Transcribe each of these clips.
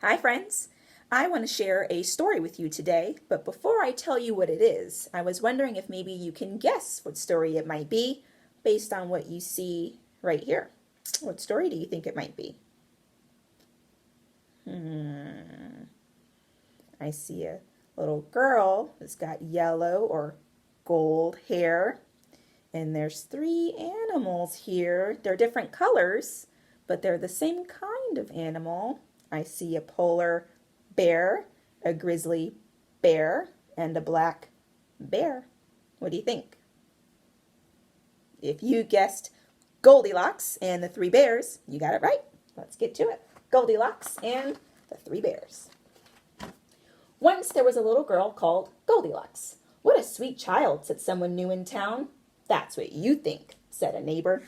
Hi friends! I want to share a story with you today, but before I tell you what it is, I was wondering if maybe you can guess what story it might be based on what you see right here. What story do you think it might be? I see a little girl who's got yellow or gold hair, and there's three animals here. They're different colors, but they're the same kind of animal. I see a polar bear, a grizzly bear, and a black bear. What do you think? If you guessed Goldilocks and the three bears, you got it right. Let's get to it. Goldilocks and the three bears. Once there was a little girl called Goldilocks. What a sweet child, said someone new in town. That's what you think, said a neighbor.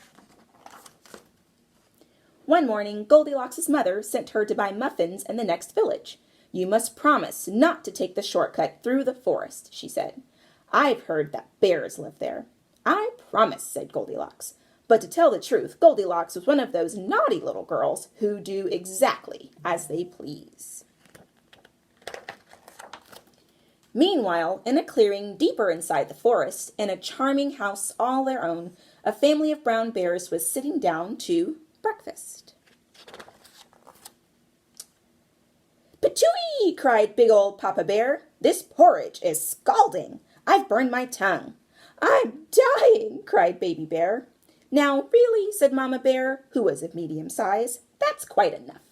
One morning, Goldilocks' mother sent her to buy muffins in the next village. You must promise not to take the shortcut through the forest, she said. I've heard that bears live there. I promise, said Goldilocks. But to tell the truth, Goldilocks was one of those naughty little girls who do exactly as they please. Meanwhile, in a clearing deeper inside the forest, in a charming house all their own, a family of brown bears was sitting down to breakfast. "Patooey!" cried big old Papa Bear. "This porridge is scalding. I've burned my tongue." "I'm dying!" cried Baby Bear. "Now, really," said Mama Bear, who was of medium size, "that's quite enough."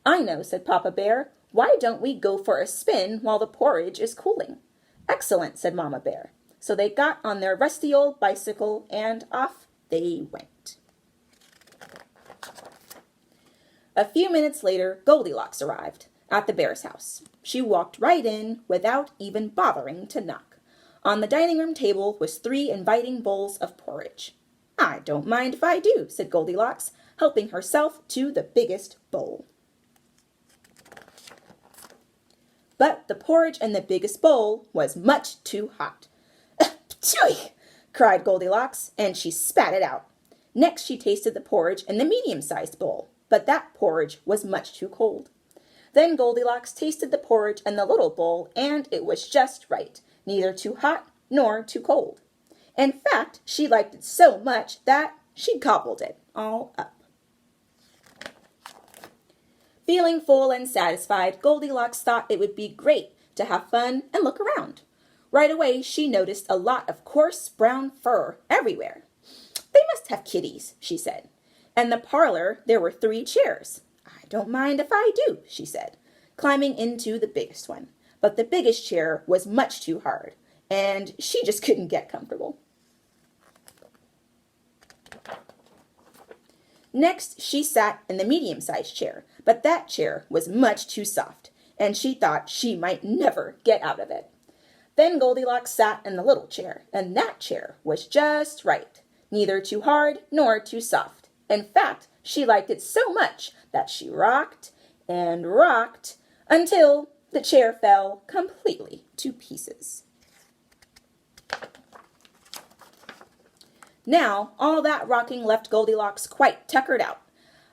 "I know," said Papa Bear. "Why don't we go for a spin while the porridge is cooling?" "Excellent," said Mama Bear. So they got on their rusty old bicycle and off they went. A few minutes later, Goldilocks arrived at the bear's house. She walked right in without even bothering to knock. On the dining room table was three inviting bowls of porridge. "I don't mind if I do," said Goldilocks, helping herself to the biggest bowl. But the porridge in the biggest bowl was much too hot. "Ptooey!" cried Goldilocks, and she spat it out. Next she tasted the porridge in the medium-sized bowl, but that porridge was much too cold. Then Goldilocks tasted the porridge in the little bowl, and it was just right, neither too hot nor too cold. In fact, she liked it so much that she gobbled it all up. Feeling full and satisfied, Goldilocks thought it would be great to have fun and look around. Right away, she noticed a lot of coarse brown fur everywhere. "They must have kitties," she said. In the parlor, there were three chairs. "I don't mind if I do," she said, climbing into the biggest one. But the biggest chair was much too hard, and she just couldn't get comfortable. Next, she sat in the medium-sized chair, but that chair was much too soft, and she thought she might never get out of it. Then Goldilocks sat in the little chair, and that chair was just right, neither too hard nor too soft. In fact, she liked it so much that she rocked and rocked until the chair fell completely to pieces. Now, all that rocking left Goldilocks quite tuckered out.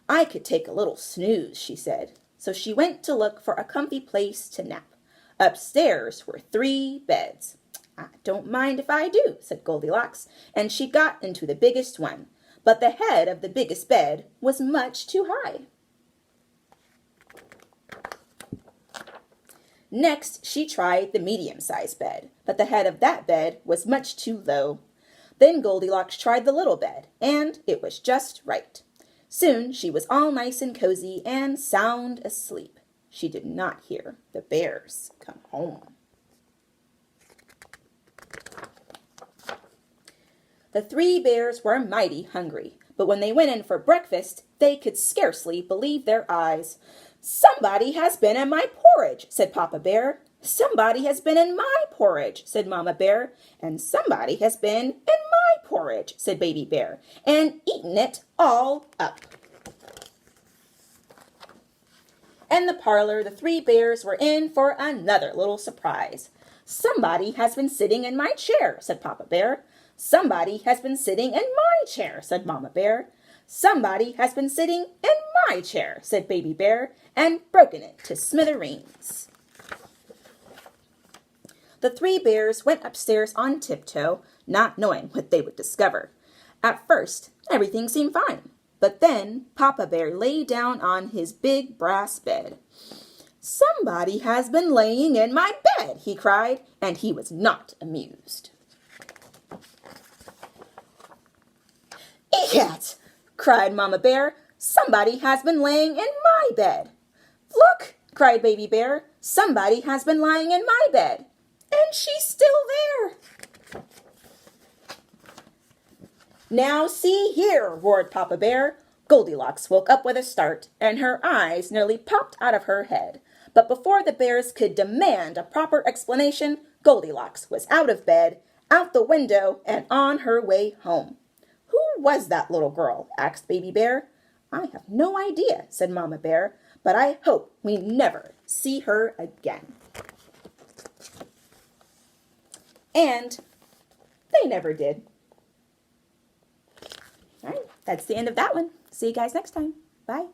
"I could take a little snooze," she said. So she went to look for a comfy place to nap. Upstairs were three beds. "I don't mind if I do," said Goldilocks, and she got into the biggest one. But the head of the biggest bed was much too high. Next, she tried the medium-sized bed, but the head of that bed was much too low. Then Goldilocks tried the little bed, and it was just right. Soon she was all nice and cozy and sound asleep. She did not hear the bears come home. The three bears were mighty hungry, but when they went in for breakfast, they could scarcely believe their eyes. "Somebody has been in my porridge," said Papa Bear. "Somebody has been in my porridge," said Mama Bear. "And somebody has been in my porridge," said Baby Bear, "and eaten it all up." In the parlor, the three bears were in for another little surprise. "Somebody has been sitting in my chair," said Papa Bear. "Somebody has been sitting in my chair," said Mama Bear. "Somebody has been sitting in my chair," said Baby Bear, and broken it to smithereens. The three bears went upstairs on tiptoe, not knowing what they would discover. At first, everything seemed fine, but then Papa Bear lay down on his big brass bed. "Somebody has been laying in my bed," he cried, and he was not amused. "Eat!" cried Mama Bear. "Somebody has been laying in my bed." "Look!" cried Baby Bear. "Somebody has been lying in my bed. And she's still there." "Now see here," roared Papa Bear. Goldilocks woke up with a start, and her eyes nearly popped out of her head. But before the bears could demand a proper explanation, Goldilocks was out of bed, out the window, and on her way home. "Who was that little girl?" asked Baby Bear. "I have no idea," said Mama Bear, "but I hope we never see her again." And they never did. All right, that's the end of that one. See you guys next time. Bye.